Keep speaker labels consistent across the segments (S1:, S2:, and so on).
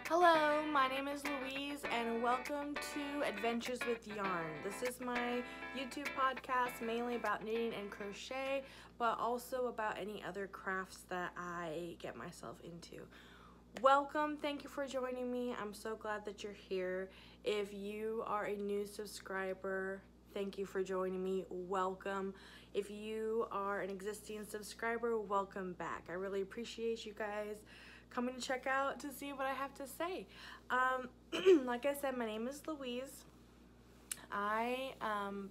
S1: Hello, my name is Louise and welcome to Adventures with Yarn. This is my YouTube podcast mainly about knitting and crochet, but also about any other crafts that I get myself into. Welcome, thank you for joining me. I'm so glad that you're here. If you are a new subscriber, thank you for joining me. Welcome. If you are an existing subscriber, welcome back. I really appreciate you guys coming to check out to see what I have to say. Like I said, my name is Louise. I,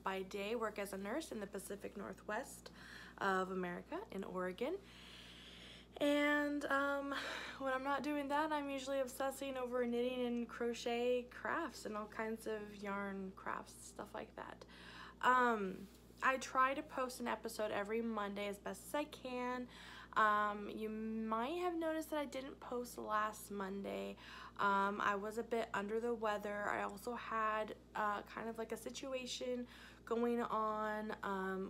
S1: by day, work as a nurse in the Pacific Northwest of America in Oregon. And when I'm not doing that, I'm usually obsessing over knitting and crochet crafts and all kinds of yarn crafts, stuff like that. I try to post an episode every Monday as best as I can. You might have noticed that I didn't post last Monday. I was a bit under the weather. I also had kind of like a situation going on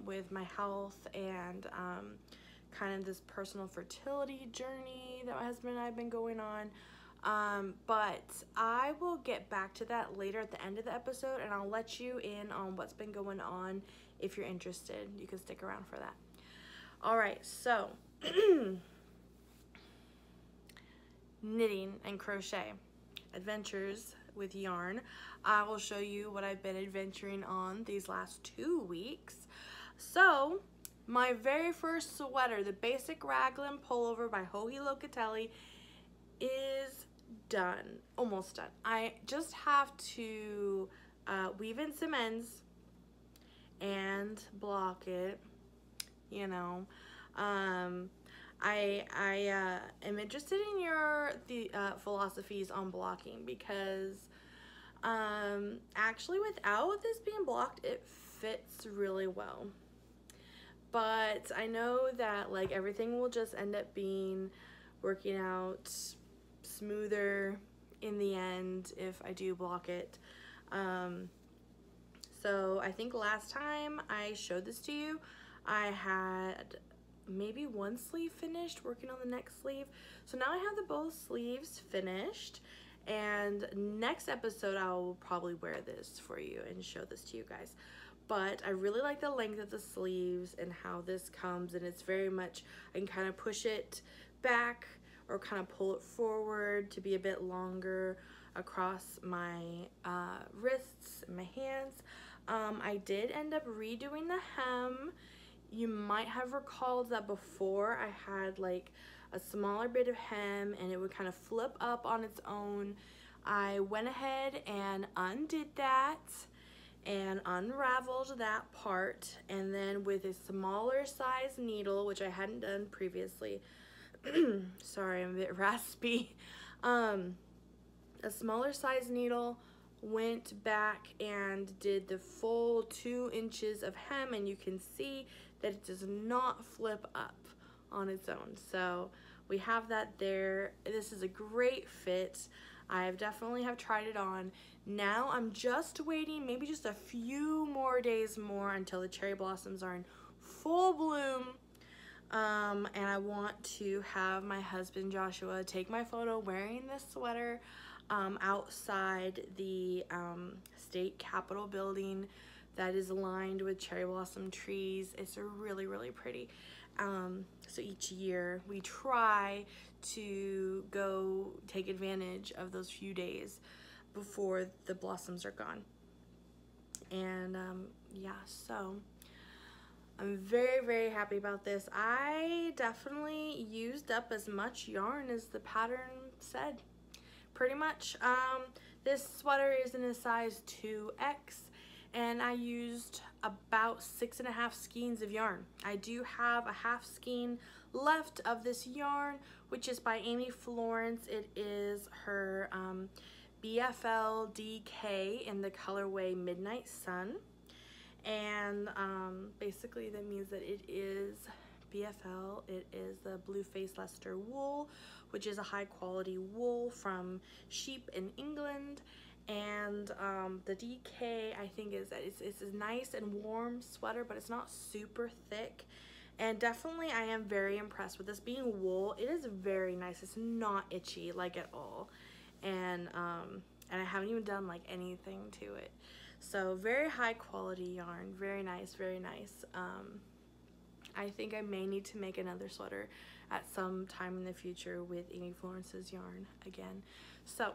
S1: with my health and kind of this personal fertility journey that my husband and I have been going on. But I will get back to that later at the end of the episode, and I'll let you in on what's been going on. If you're interested, you can stick around for that. All right, so knitting and crochet adventures with yarn. I will show you what I've been adventuring on these last 2 weeks. So my very first sweater, the Basic Raglan Pullover by Joji Locatelli, is done, almost done. I just have to weave in some ends and block it, you know. I am interested in your philosophies on blocking because actually without this being blocked, it fits really well. But I know that like everything will just end up working out smoother in the end if I do block it. So I think last time I showed this to you, I had maybe one sleeve finished, working on the next sleeve. So now I have the both sleeves finished, and next episode I will probably wear this for you and show this to you guys. But I really like the length of the sleeves and how this comes, and it's very much, I can kind of push it back or kind of pull it forward to be a bit longer across my wrists and my hands. I did end up redoing the hem. You might have recalled that before I had like a smaller bit of hem and it would kind of flip up on its own. I went ahead and undid that and unraveled that part, and then with a smaller size needle, which I hadn't done previously, sorry, I'm a bit raspy, a smaller size needle, went back and did the full 2 inches of hem, and you can see that it does not flip up on its own. So we have that there. This is a great fit. I definitely have tried it on. Now I'm just waiting maybe just a few more days until the cherry blossoms are in full bloom. And I want to have my husband Joshua take my photo wearing this sweater outside the state capitol building that is lined with cherry blossom trees. It's really, really pretty. So each year we try to go take advantage of those few days before the blossoms are gone. And yeah, so I'm very, very happy about this. I definitely used up as much yarn as the pattern said. Pretty much. This sweater is in a size 2X, and I used about 6.5 skeins of yarn. I do have a half skein left of this yarn, which is by Florence. It is her BFL DK in the colorway Midnight Sun. And basically that means that it is BFL. It is the Blue Face Leicester wool, which is a high quality wool from sheep in England. And the DK, I think, is that it's a nice and warm sweater, but it's not super thick. And definitely I am very impressed with this being wool. It is very nice. It's not itchy like at all. and I haven't even done like anything to it. So very high quality yarn, very nice, very nice. I think I may need to make another sweater at some time in the future with Amy Florence's yarn again. So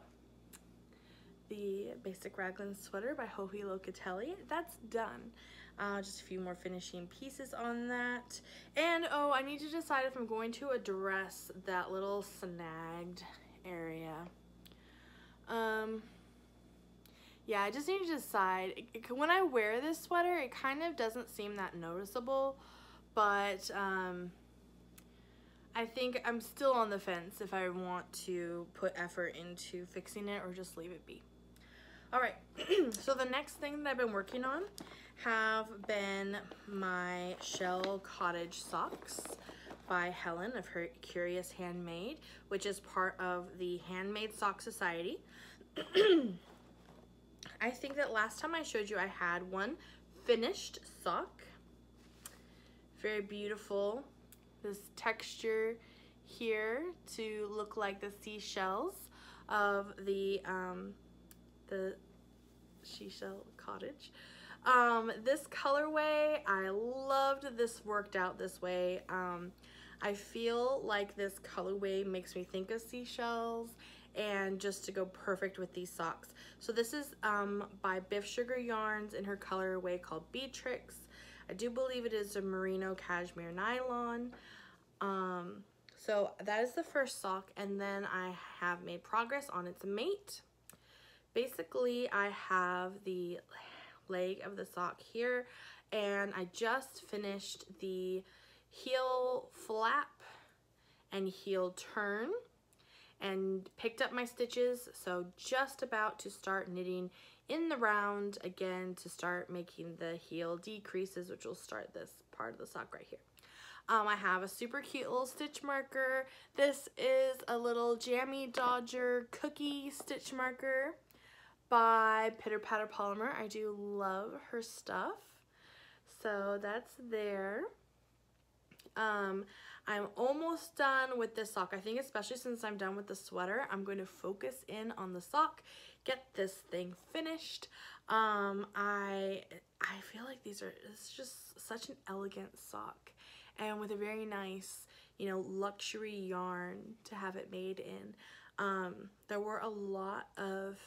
S1: the Basic Raglan sweater by Joji Locatelli, that's done. Just a few more finishing pieces on that. And oh, I need to decide if I'm going to address that little snagged area. Yeah, I just need to decide. When I wear this sweater, it kind of doesn't seem that noticeable, but I think I'm still on the fence if I want to put effort into fixing it or just leave it be. All right, so the next thing that I've been working on have been my Shell Cottage Socks by Helen of her Curious Handmade, which is part of the Handmade Sock Society. I think that last time I showed you I had one finished sock. Very beautiful. This texture here to look like the seashells of the Shell Cottage. This colorway, I loved this worked out this way. I feel like this colorway makes me think of seashells and just to go perfect with these socks. So this is by Biff Sugar Yarns in her colorway called Beatrix. I do believe it is a merino cashmere nylon. So that is the first sock, and then I have made progress on its mate. Basically, I have the leg of the sock here, and I just finished the heel flap and heel turn and picked up my stitches, so just about to start knitting in the round again to start making the heel decreases, which will start this part of the sock right here. I have a super cute little stitch marker. This is a little Jammy Dodger cookie stitch marker by Pitter Patter Polymer. I do love her stuff. So that's there. I'm almost done with this sock. I think especially since I'm done with the sweater, I'm going to focus in on the sock, get this thing finished. I feel like it's just such an elegant sock, and with a very nice, you know, luxury yarn to have it made in. There was a lot of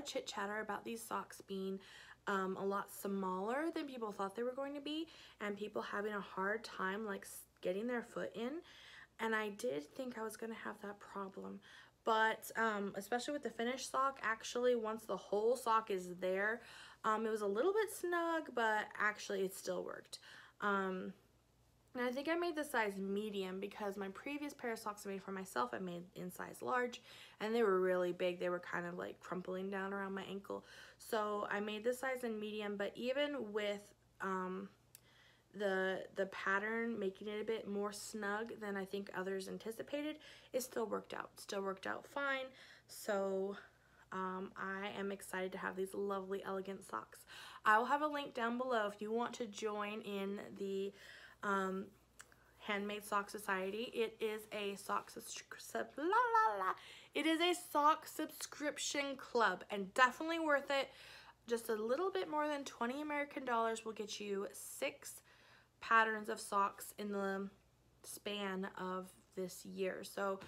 S1: chit chatter about these socks being a lot smaller than people thought they were going to be, and people having a hard time like getting their foot in, and I did think I was gonna have that problem, but especially with the finished sock, actually once the whole sock is there, it was a little bit snug, but actually it still worked. And I think I made the size medium because my previous pair of socks I made for myself I made in size large, and they were really big. They were kind of like crumpling down around my ankle, so I made this size in medium. But even with the pattern making it a bit more snug than I think others anticipated, it still worked out fine. So I am excited to have these lovely elegant socks. I will have a link down below if you want to join in the Handmade Sock Society. It is a sock subscription club, and definitely worth it. Just a little bit more than 20 American dollars will get you 6 patterns of socks in the span of this year. So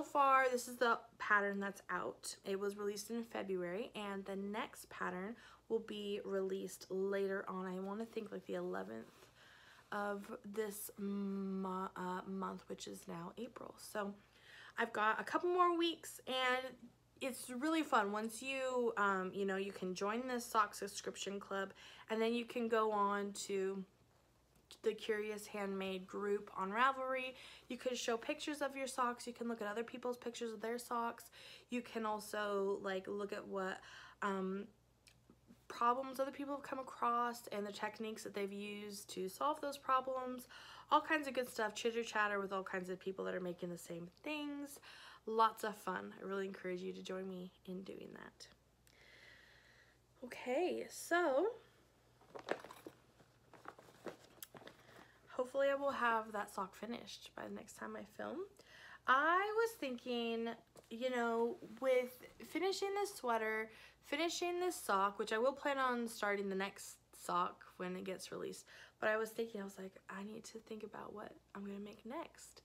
S1: far this is the pattern that's out. It was released in February, and the next pattern will be released later on. I want to think like the 11th of this month, which is now April. So I've got a couple more weeks, and it's really fun. Once you you know, you can join this sock subscription club, and then you can go on to the Curious Handmade group on Ravelry. You can show pictures of your socks. You can look at other people's pictures of their socks. You can also like look at what problems other people have come across and the techniques that they've used to solve those problems. All kinds of good stuff. Chitter chatter with all kinds of people that are making the same things. Lots of fun. I really encourage you to join me in doing that. Okay, so hopefully I will have that sock finished by the next time I film. I was thinking, you know, with finishing this sweater, finishing this sock, which I will plan on starting the next sock when it gets released, but I was thinking, I was like, I need to think about what I'm gonna make next.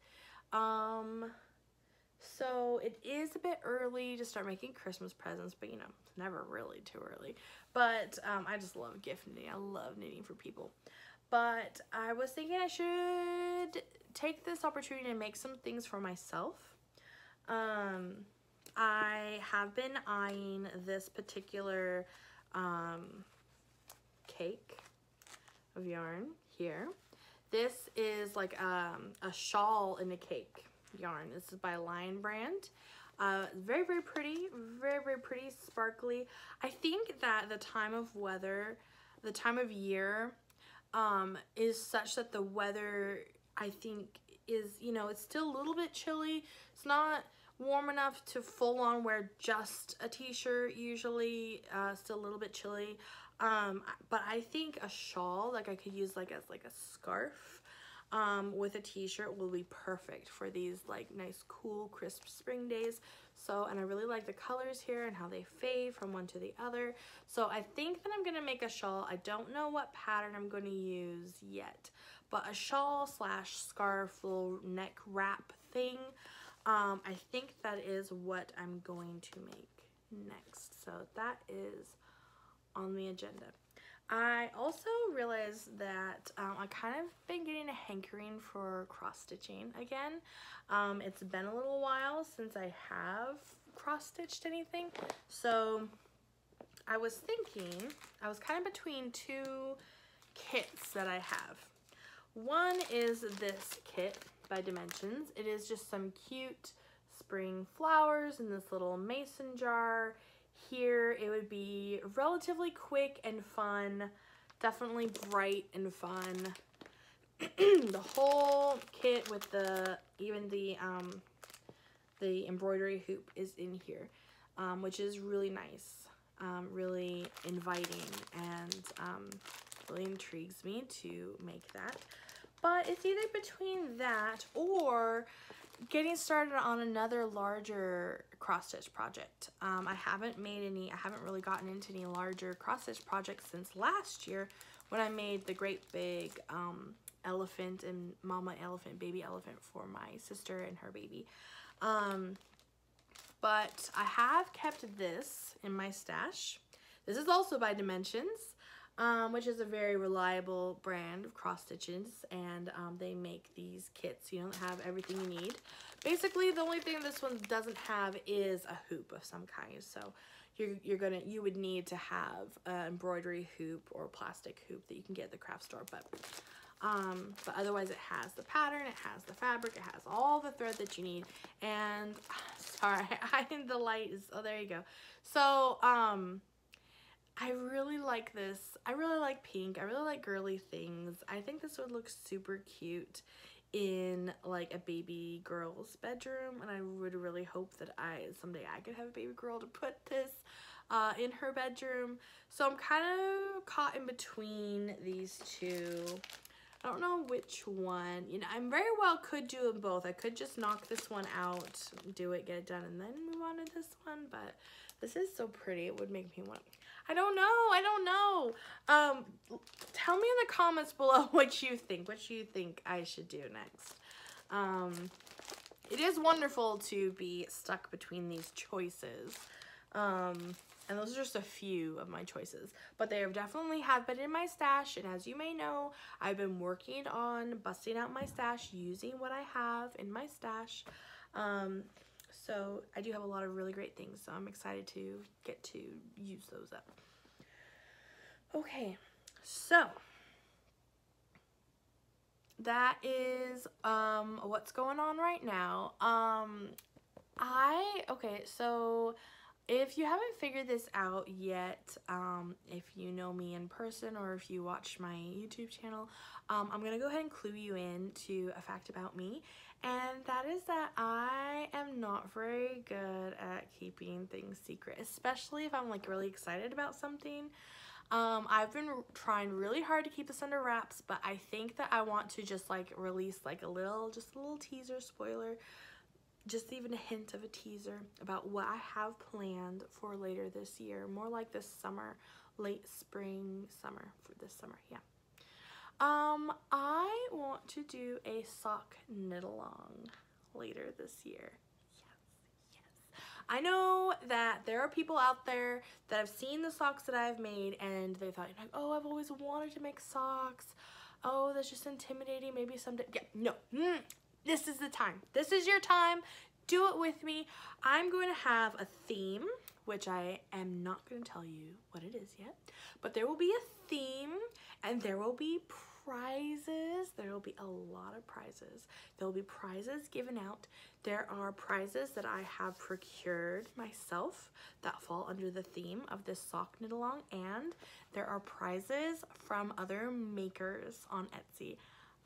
S1: So it is a bit early to start making Christmas presents, but you know, it's never really too early. But I just love gift knitting. I love knitting for people. But I was thinking I should take this opportunity to make some things for myself. I have been eyeing this particular cake of yarn here. This is like a shawl in a cake yarn. This is by Lion brand. Very, very pretty, very, very pretty, sparkly. I think that the time of weather, the time of year is such that the weather, I think, is, you know, it's still a little bit chilly. It's not warm enough to full on wear just a t-shirt usually, still a little bit chilly. But I think a shawl, like I could use like as like a scarf with a t-shirt will be perfect for these like nice cool crisp spring days. So, and I really like the colors here and how they fade from one to the other. So I think that I'm gonna make a shawl. I don't know what pattern I'm gonna use yet, but a shawl slash scarf little neck wrap thing. I think that is what I'm going to make next. So that is on the agenda. I also realized that I kind of been getting a hankering for cross stitching again. It's been a little while since I have cross stitched anything, so I was thinking, I was kind of between two kits that I have. One is this kit by Dimensions. It is just some cute spring flowers in this little mason jar. Here it would be relatively quick and fun, definitely bright and fun. The whole kit with the embroidery hoop is in here, which is really nice, really inviting, and really intrigues me to make that. But it's either between that or getting started on another larger cross stitch project. I haven't really gotten into any larger cross stitch projects since last year when I made the great big elephant and mama elephant, baby elephant for my sister and her baby. But I have kept this in my stash. This is also by Dimensions, which is a very reliable brand of cross stitches, and they make these kits. You don't have everything you need. Basically, the only thing this one doesn't have is a hoop of some kind. So you would need to have an embroidery hoop or plastic hoop that you can get at the craft store. But otherwise, it has the pattern, it has the fabric, it has all the thread that you need. And sorry, the light is, oh, there you go. So I really like this. I really like pink. I really like girly things. I think this would look super cute in like a baby girl's bedroom, and I would really hope that someday I could have a baby girl to put this in her bedroom. So I'm kind of caught in between these two. I don't know which one. You know, I very well could do them both. I could just knock this one out, do it, get it done, and then move on to this one, but this is so pretty. It would make me want, I don't know. Tell me in the comments below what you think I should do next. It is wonderful to be stuck between these choices. And those are just a few of my choices, but they definitely have been in my stash. And as you may know, I've been working on busting out my stash using what I have in my stash. So I do have a lot of really great things, so I'm excited to get to use those up. Okay, so that is what's going on right now. Okay, so if you haven't figured this out yet, if you know me in person or if you watch my YouTube channel, I'm gonna go ahead and clue you in to a fact about me, and that is that I am not very good at keeping things secret, especially if I'm like really excited about something. I've been trying really hard to keep this under wraps, but I think that I want to just like release like just a little teaser spoiler just even a hint of a teaser about what I have planned for later this year, more like this summer, late spring, summer, for this summer, yeah. I want to do a sock knit along later this year. Yes. I know that there are people out there that have seen the socks that I've made and they thought, like, oh, I've always wanted to make socks. Oh, that's just intimidating. Maybe someday. Yeah, no. This is the time. This is your time. Do it with me. I'm going to have a theme, which I am not going to tell you what it is yet, but there will be a theme and there will be prizes. There will be a lot of prizes. There will be prizes given out. There are prizes that I have procured myself that fall under the theme of this sock knit along, and there are prizes from other makers on Etsy.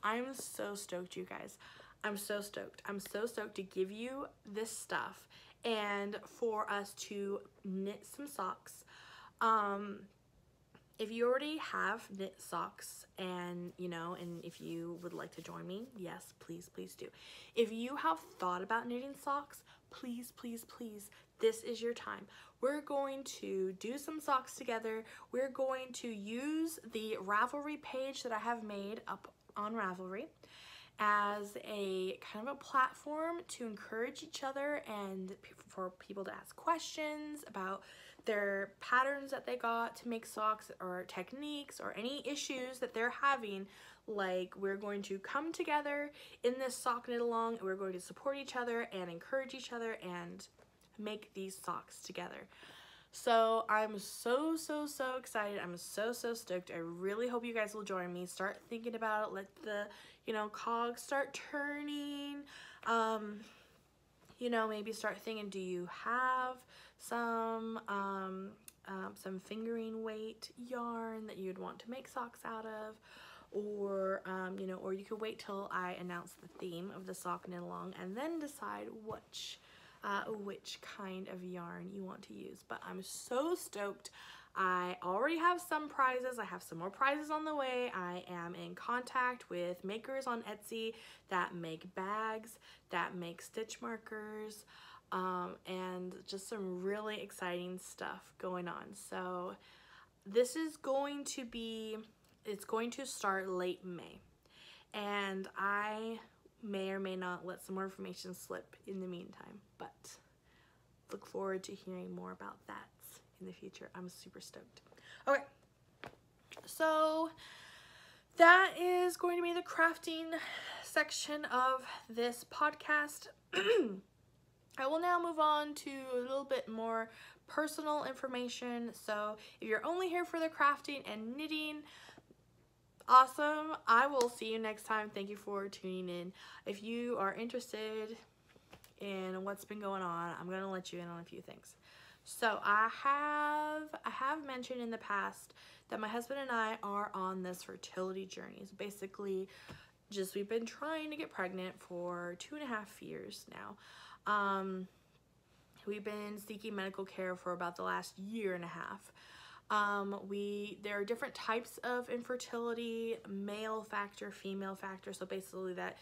S1: I'm so stoked, you guys. I'm so stoked. I'm so stoked to give you this stuff and for us to knit some socks. If you already have knit socks and, you know, and if you would like to join me, yes, please, please do. If you have thought about knitting socks, please, please, please, this is your time. We're going to do some socks together. We're going to use the Ravelry page that I have made up on Ravelry as a kind of a platform to encourage each other and for people to ask questions about their patterns that they got to make socks or techniques or any issues that they're having. Like, we're going to come together in this sock knit along and we're going to support each other and encourage each other and make these socks together. So I'm so excited. I'm so stoked. I really hope you guys will join me. Start thinking about it. Let the, you know, cogs start turning. You know, maybe start thinking, do you have some fingering weight yarn that you'd want to make socks out of? Or, you know, or you could wait till I announce the theme of the sock knit along and then decide which kind of yarn you want to use. But I'm so stoked. I already have some prizes. I have some more prizes on the way. I am in contact with makers on Etsy that make bags, that make stitch markers, and just some really exciting stuff going on. So this is going to be, it's going to start late May, and I may or may not let some more information slip in the meantime, but look forward to hearing more about that in the future. I'm super stoked. Okay, so that is going to be the crafting section of this podcast. I will now move on to a little bit more personal information. So if you're only here for the crafting and knitting, awesome. I will see you next time. Thank you for tuning in. If you are interested in what's been going on, I'm going to let you in on a few things. So I have mentioned in the past that my husband and I are on this fertility journey. So basically, just we've been trying to get pregnant for 2.5 years now. We've been seeking medical care for about the last 1.5 years. There are different types of infertility, male factor, female factor. So basically that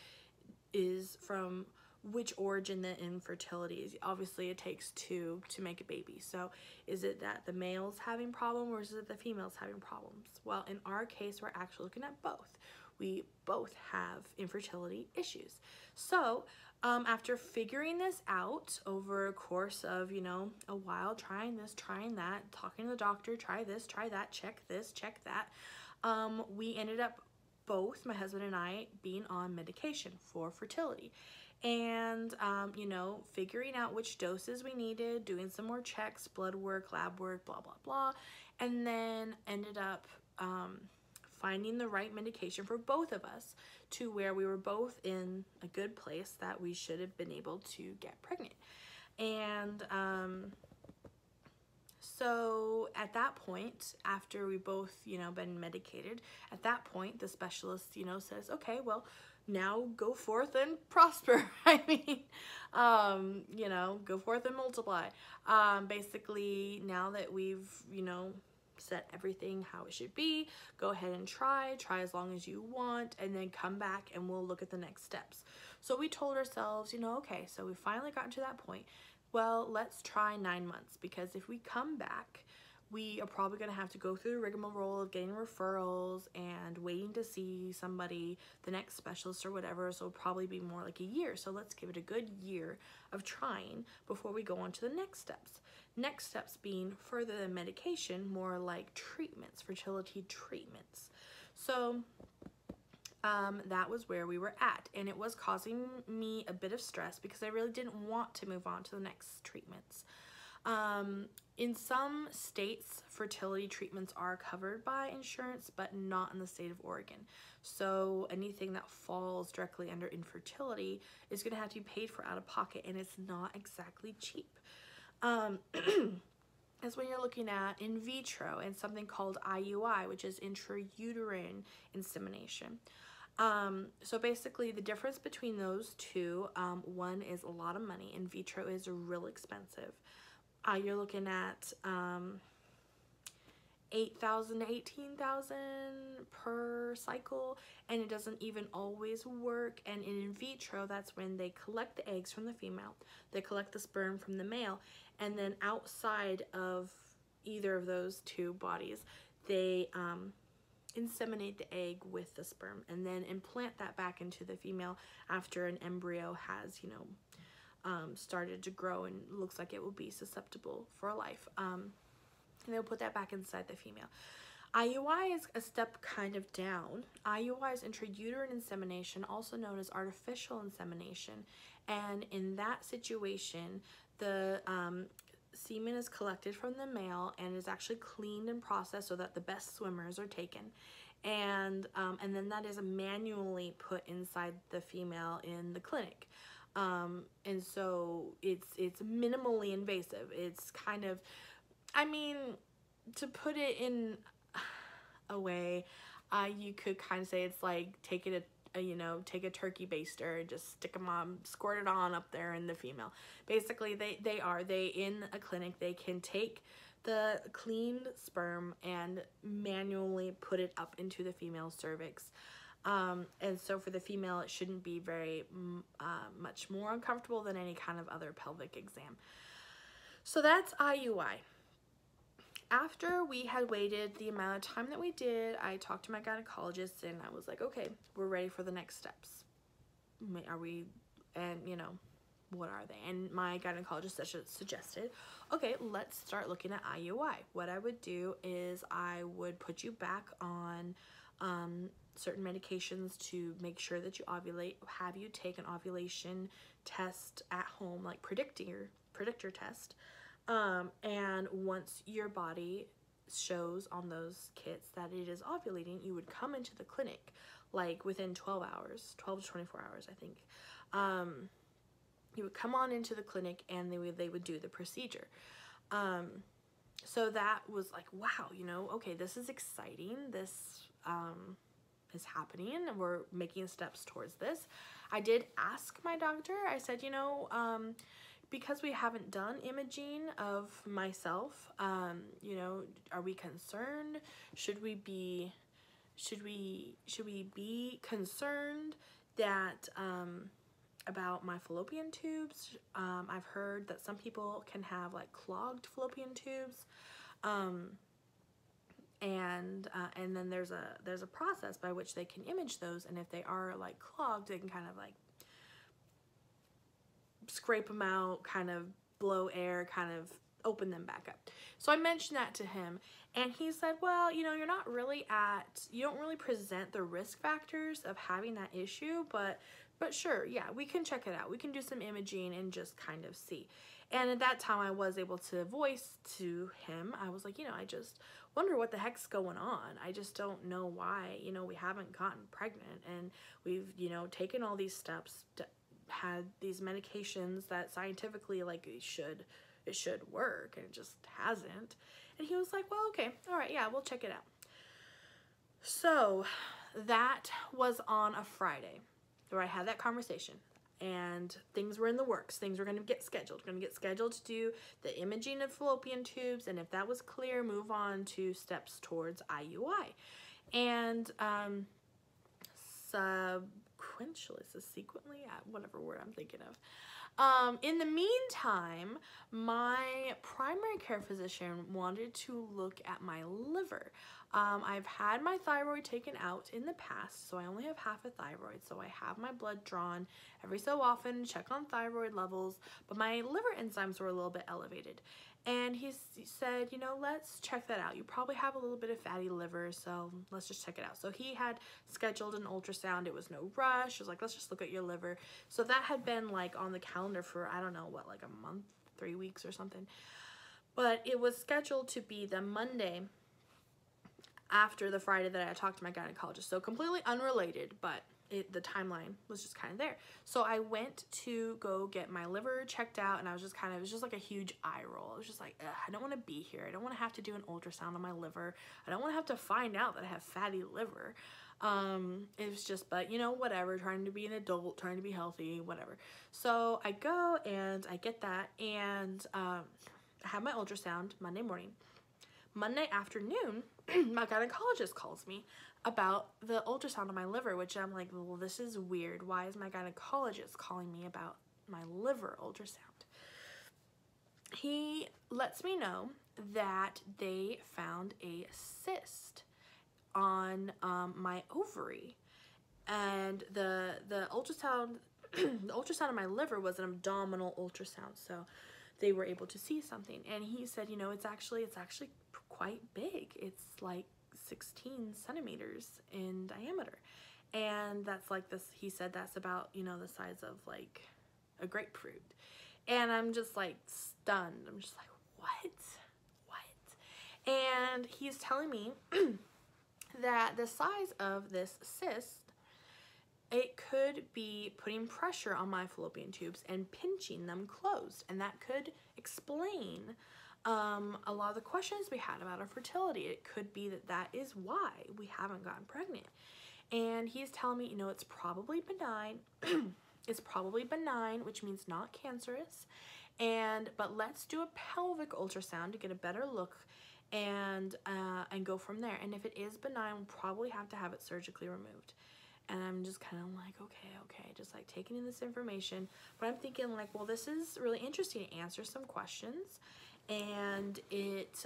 S1: is from which origin the infertility is. Obviously it takes two to make a baby. So is it that the male's having problems or is it the female's having problems? Well, in our case, we're actually looking at both. We both have infertility issues. So after figuring this out over a course of, you know, a while, trying this, trying that, talking to the doctor, try this, try that, check this, check that, we ended up both, my husband and I, being on medication for fertility. And, you know, figuring out which doses we needed, doing some more checks, blood work, lab work, blah, blah, blah. And then ended up finding the right medication for both of us to where we were both in a good place that we should have been able to get pregnant. And so at that point, after we both, you know, been medicated, at that point, the specialist, you know, says, okay, well, now go forth and prosper. I mean, you know, go forth and multiply. Basically, now that we've, you know, set everything how it should be. Go ahead and try as long as you want, and then come back and we'll look at the next steps. So we told ourselves, you know, okay, so we finally gotten to that point. Well, let's try 9 months, because if we come back, we are probably going to have to go through the rigmarole of getting referrals and waiting to see somebody, the next specialist or whatever, so it'll probably be more like a year. So let's give it a good year of trying before we go on to the next steps. Next steps being further than medication, more like treatments, fertility treatments. So that was where we were at, and it was causing me a bit of stress because I really didn't want to move on to the next treatments. In some states, fertility treatments are covered by insurance, but not in the state of Oregon. So anything that falls directly under infertility is going to have to be paid for out of pocket, and it's not exactly cheap. As when you're looking at in vitro and something called IUI, which is intrauterine insemination. So basically the difference between those two, one is a lot of money. In vitro is real expensive. You're looking at $8,000 to $18,000 per cycle, and it doesn't even always work. And in vitro, that's when they collect the eggs from the female, they collect the sperm from the male, and then outside of either of those two bodies, they inseminate the egg with the sperm and then implant that back into the female after an embryo has, you know, started to grow and looks like it will be susceptible for life. And they'll put that back inside the female. IUI is a step kind of down. IUI is intrauterine insemination, also known as artificial insemination. And in that situation, the semen is collected from the male and is actually cleaned and processed so that the best swimmers are taken. And then that is manually put inside the female in the clinic. And so it's minimally invasive. It's kind of, I mean, to put it in a way, you could kind of say it's like take a turkey baster and just stick them on, squirt it on up there in the female. Basically, they in a clinic, they can take the cleaned sperm and manually put it up into the female cervix. And so for the female, it shouldn't be very much more uncomfortable than any kind of other pelvic exam. So that's IUI. After we had waited the amount of time that we did, I talked to my gynecologist and I was like, okay, we're ready for the next steps. Are we, and you know, what are they? And my gynecologist suggested, okay, let's start looking at IUI. What I would do is I would put you back on certain medications to make sure that you ovulate, have you take an ovulation test at home, like predictor test. And once your body shows on those kits that it is ovulating, you would come into the clinic like within 12 to 24 hours, I think. You would come on into the clinic and they would do the procedure. So that was like, wow, you know, okay, this is exciting. This is happening and we're making steps towards this. I did ask my doctor, I said, you know, because we haven't done imaging of myself, you know, are we concerned? Should we be concerned that about my fallopian tubes? I've heard that some people can have like clogged fallopian tubes, and then there's a process by which they can image those, and if they are like clogged, they can kind of like scrape them out, kind of blow air, kind of open them back up. So I mentioned that to him, and he said, well, you know, you don't really present the risk factors of having that issue, but sure, yeah, we can check it out. We can do some imaging and just kind of see. And at that time I was able to voice to him, I was like, you know, I just wonder what the heck's going on. I just don't know why, you know, we haven't gotten pregnant, and we've, you know, taken all these steps to had these medications that scientifically like it should work, and it just hasn't. And he was like, well, okay, all right, yeah, we'll check it out. So that was on a Friday where I had that conversation. and things were in the works. Things were going to get scheduled. Going to get scheduled to do the imaging of fallopian tubes, and if that was clear, move on to steps towards IUI. And subsequently, whatever word I'm thinking of. In the meantime, my primary care physician wanted to look at my liver. I've had my thyroid taken out in the past, so I only have half a thyroid, so I have my blood drawn every so often, check on thyroid levels, but my liver enzymes were a little bit elevated. And he said, you know, let's check that out. You probably have a little bit of fatty liver, so let's just check it out. So he had scheduled an ultrasound. It was no rush. It was like, let's just look at your liver. So that had been like on the calendar for, I don't know, what, like a month, 3 weeks or something. But it was scheduled to be the Monday after the Friday that I talked to my gynecologist. So completely unrelated, but the timeline was just kind of there. So I went to go get my liver checked out, and I was just kind of, it was just like a huge eye roll. I was just like, ugh, I don't want to be here. I don't want to have to do an ultrasound on my liver. I don't want to have to find out that I have fatty liver. It was just, but you know, whatever, trying to be an adult, trying to be healthy, whatever. So I go and I get that, and I have my ultrasound Monday morning. Monday afternoon, my gynecologist calls me about the ultrasound on my liver, which I'm like, well, this is weird. Why is my gynecologist calling me about my liver ultrasound? He lets me know that they found a cyst on my ovary, and the ultrasound the ultrasound on my liver was an abdominal ultrasound, so they were able to see something. And he said, you know, it's actually quite big. It's like 16 centimeters in diameter, and that's like this, he said that's about, you know, the size of like a grapefruit. And I'm just like stunned. I'm just like, what? And he's telling me that the size of this cyst, it could be putting pressure on my fallopian tubes and pinching them closed, and that could explain a lot of the questions we had about our fertility. It could be that that is why we haven't gotten pregnant. And he's telling me, you know, it's probably benign. It's probably benign, which means not cancerous. But let's do a pelvic ultrasound to get a better look, and go from there. And if it is benign, we'll probably have to have it surgically removed. And I'm just kind of like, okay, just like taking in this information. But I'm thinking like, well, this is really interesting. It answers some questions, and it,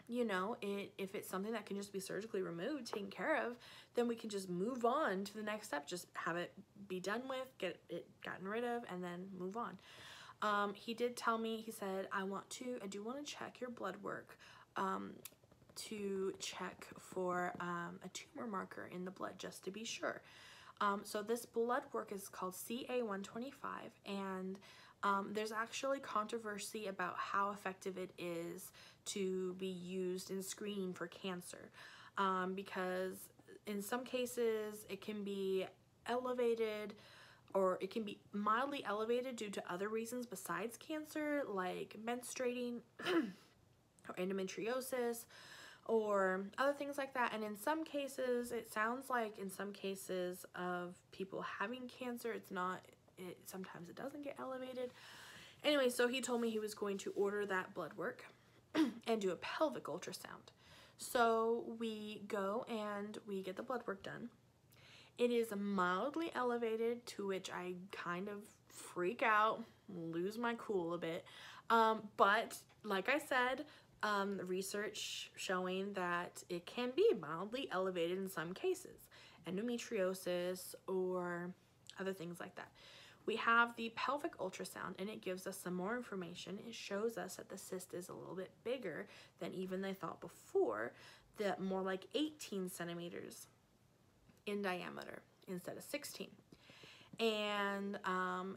S1: you know, if it's something that can just be surgically removed, taken care of, then we can just move on to the next step. Just have it be done with, get it gotten rid of, and then move on. He did tell me, he said, I do want to check your blood work, to check for a tumor marker in the blood, just to be sure. So this blood work is called CA-125, and there's actually controversy about how effective it is to be used in screening for cancer, because in some cases it can be elevated, or it can be mildly elevated due to other reasons besides cancer, like menstruating or endometriosis or other things like that. And in some cases, it sounds like in some cases of people having cancer, sometimes it doesn't get elevated. Anyway, so he told me he was going to order that blood work and do a pelvic ultrasound. So we go and we get the blood work done. It is mildly elevated, to which I kind of freak out, lose my cool a bit. But like I said, research showing that it can be mildly elevated in some cases, endometriosis or other things like that. We have the pelvic ultrasound, and it gives us some more information. It shows us that the cyst is a little bit bigger than even they thought before, that more like 18 centimeters in diameter instead of 16. And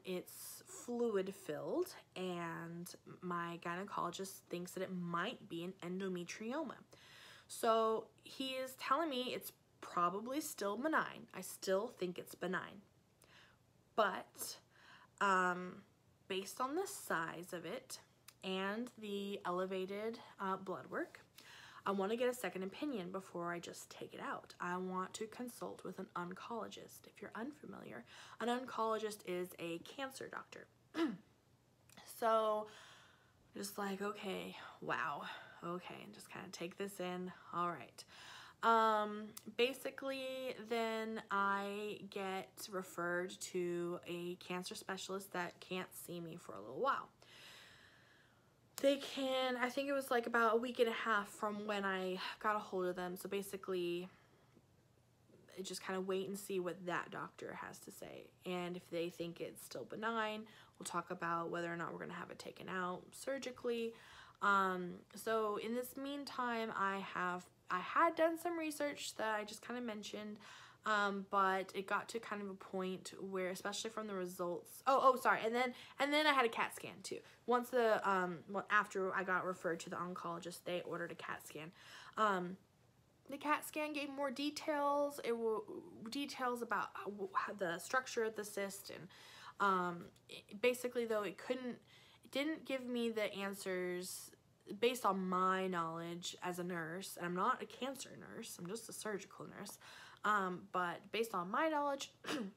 S1: it's fluid filled, and my gynecologist thinks that it might be an endometrioma. So he is telling me it's probably still benign. I still think it's benign, but based on the size of it and the elevated blood work, I want to get a second opinion before I just take it out. I want to consult with an oncologist. If you're unfamiliar, an oncologist is a cancer doctor. So just like, okay, wow, okay, and just kind of take this in. All right. Basically, then I get referred to a cancer specialist that can't see me for a little while. They can, I think it was like about a week and a half from when I got a hold of them. So basically, just kind of wait and see what that doctor has to say. And if they think it's still benign, we'll talk about whether or not we're going to have it taken out surgically. So in this meantime, I had done some research that I just kind of mentioned, but it got to kind of a point where, especially from the results, sorry, and then I had a CAT scan too. Once the, well, after I got referred to the oncologist, they ordered a CAT scan. The CAT scan gave more details. Details about how the structure of the cyst, and basically though it didn't give me the answers based on my knowledge as a nurse. And I'm not a cancer nurse, I'm just a surgical nurse. But based on my knowledge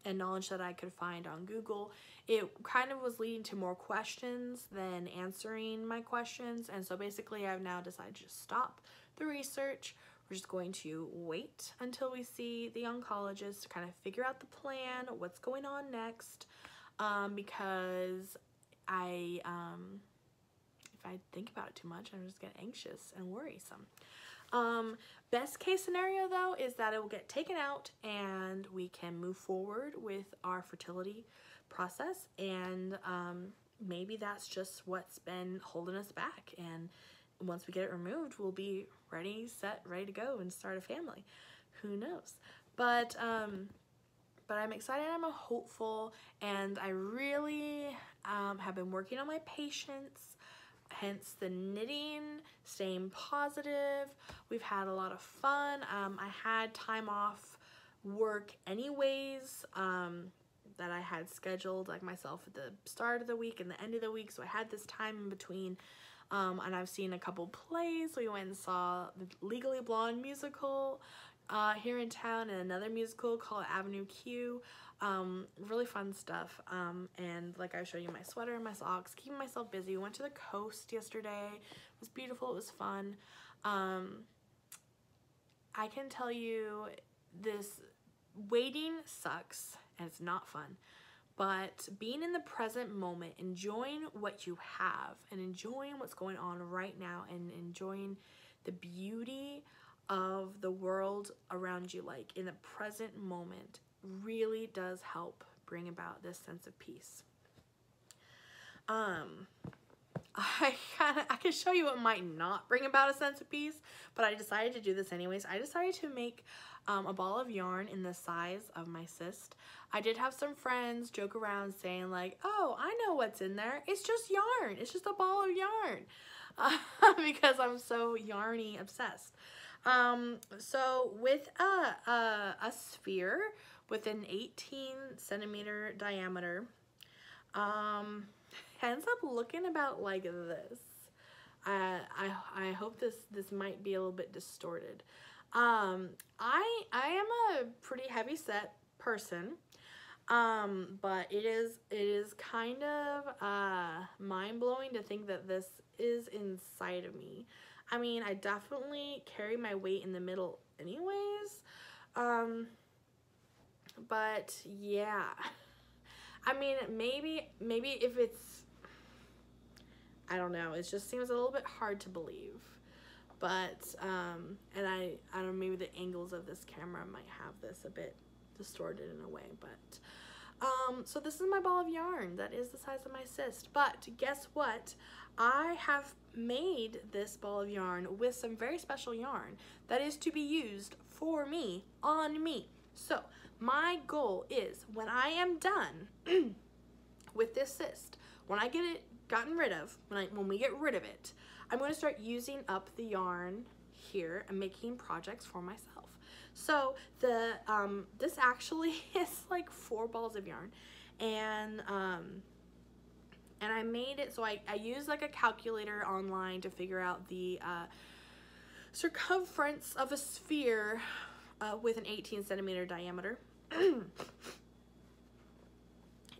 S1: and knowledge that I could find on Google, it kind of was leading to more questions than answering my questions. And so basically I've now decided to just stop the research. We're just going to wait until we see the oncologist to kind of figure out the plan, what's going on next, because if I think about it too much, I'm just getting anxious and worrisome. Best case scenario though is that it will get taken out and we can move forward with our fertility process, and maybe that's just what's been holding us back, and once we get it removed, we'll be ready, set, ready to go and start a family. Who knows? But I'm excited, I'm hopeful, and I really have been working on my patience, hence the knitting, staying positive. We've had a lot of fun. I had time off work anyways, that I had scheduled like myself at the start of the week and the end of the week, so I had this time in between. And I've seen a couple plays. We went and saw the Legally Blonde musical here in town, and another musical called Avenue Q. Really fun stuff. And like I showed you my sweater and my socks, keeping myself busy. We went to the coast yesterday. It was beautiful. It was fun. I can tell you this waiting sucks and it's not fun. But being in the present moment, enjoying what you have and enjoying what's going on right now and enjoying the beauty of the world around you, like in the present moment, really does help bring about this sense of peace. I can show you what might not bring about a sense of peace, but I decided to do this anyways. I decided to make a ball of yarn in the size of my cyst. I did have some friends joke around saying like, oh, I know what's in there. It's just yarn. It's just a ball of yarn. Because I'm so yarny obsessed. So with a sphere with an 18-centimeter diameter, ends up looking about like this. I hope this might be a little bit distorted. I am a pretty heavy set person, but it is kind of mind-blowing to think that this is inside of me. I mean, I definitely carry my weight in the middle anyways, but yeah, I mean, maybe if it's, I don't know, it just seems a little bit hard to believe. But, and I don't know, maybe the angles of this camera might have this a bit distorted in a way, but, so this is my ball of yarn that is the size of my cyst. But guess what? I have made this ball of yarn with some very special yarn that is to be used for me, on me. So my goal is, when I am done with this cyst, when I get it gotten rid of, when we get rid of it, I'm going to start using up the yarn here and making projects for myself. So the this actually is like 4 balls of yarn, and I made it, so I used like a calculator online to figure out the circumference of a sphere with an 18-centimeter diameter.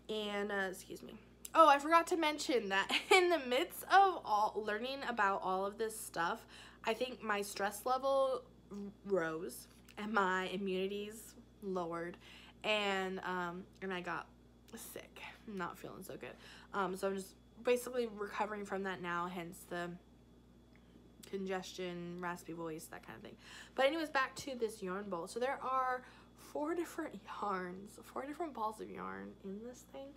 S1: And excuse me. Oh, I forgot to mention that in the midst of learning about all of this stuff, I think my stress level rose and my immunities lowered, and I got sick. I'm not feeling so good. So I'm just basically recovering from that now, hence the congestion, raspy voice, that kind of thing. But anyways, back to this yarn bowl. So there are 4 different yarns, 4 different balls of yarn in this thing.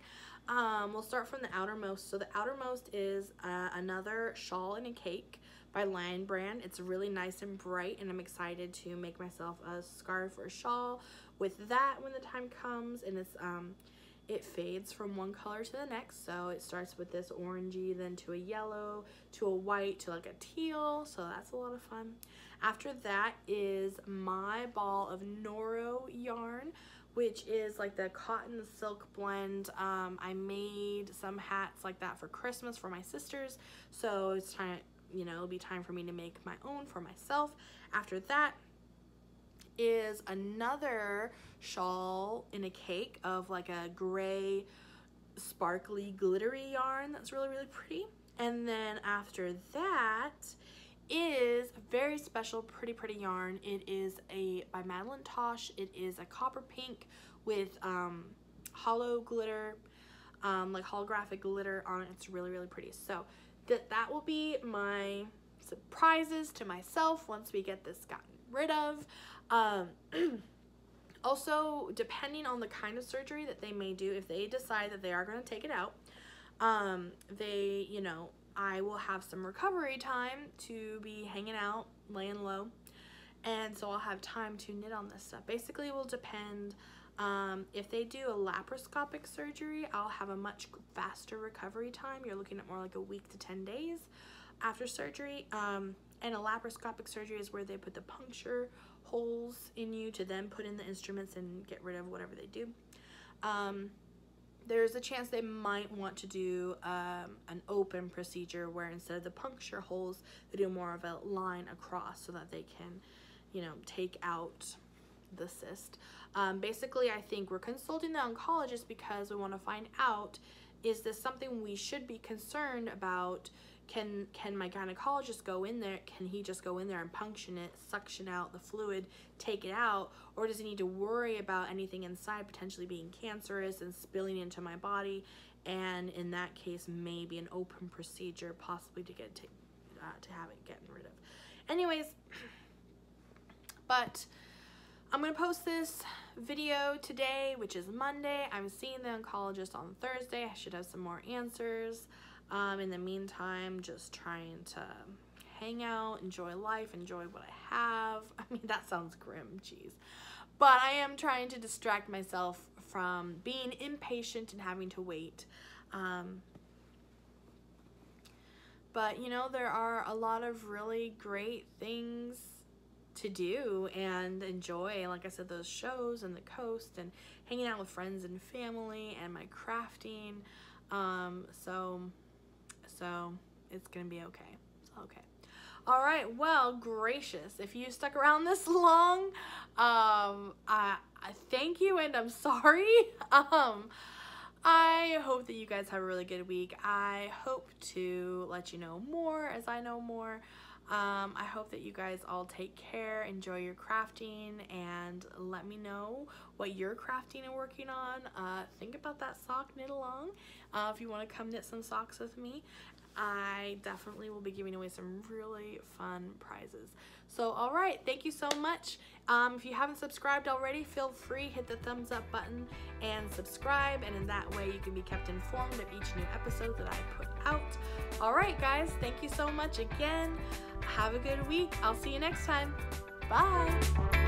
S1: We'll start from the outermost. So the outermost is another shawl and a cake by Lion Brand. It's really nice and bright, and I'm excited to make myself a scarf or shawl with that when the time comes. And it's it fades from one color to the next, so it starts with this orangey, then to a yellow, to a white, to like a teal, so that's a lot of fun. After that is my ball of Noro yarn, which is like the cotton silk blend. I made some hats like that for Christmas for my sisters, so it's time, you know, it'll be time for me to make my own for myself. After that is another shawl in a cake of like a gray sparkly glittery yarn that's really, really pretty. And then after that is a very special pretty yarn. It is by Madeline Tosh. It is a copper pink with hollow glitter, like holographic glitter on it. It's really, really pretty. So that will be my surprises to myself once we get this gotten rid of. Also, depending on the kind of surgery that they may do, if they decide that they are going to take it out, you know, I will have some recovery time to be hanging out, laying low, and so I'll have time to knit on this stuff. Basically, it will depend. If they do a laparoscopic surgery, I'll have a much faster recovery time. You're looking at more like a week to 10 days after surgery. And a laparoscopic surgery is where they put the puncture holes in you to then put in the instruments and get rid of whatever they do. There's a chance they might want to do an open procedure where instead of the puncture holes, they do more of a line across so that they can, you know, take out the cyst. Basically, I think we're consulting the oncologist because we want to find out, is this something we should be concerned about? Can my gynecologist go in there? Can he just go in there and puncture it, suction out the fluid, take it out? Or does he need to worry about anything inside potentially being cancerous and spilling into my body? And in that case, maybe an open procedure, possibly to get to have it gotten rid of. Anyways, but I'm going to post this video today, which is Monday. I'm seeing the oncologist on Thursday. I should have some more answers. In the meantime, just trying to hang out, enjoy life, enjoy what I have. I mean, that sounds grim, jeez. But I am trying to distract myself from being impatient and having to wait. But, you know, there are a lot of really great things to do and enjoy. Like I said, those shows and the coast and hanging out with friends and family and my crafting. So it's gonna be okay. It's okay. All right, well, gracious, if you stuck around this long, I thank you and I'm sorry. I hope that you guys have a really good week. I hope to let you know more as I know more. I hope that you guys all take care, enjoy your crafting, and let me know what you're crafting and working on. Think about that sock knit along. If you want to come knit some socks with me, I definitely will be giving away some really fun prizes. So, all right, thank you so much. If you haven't subscribed already, feel free, hit the thumbs up button and subscribe, and in that way you can be kept informed of each new episode that I put out. All right, guys, thank you so much again. Have a good week. I'll see you next time. Bye.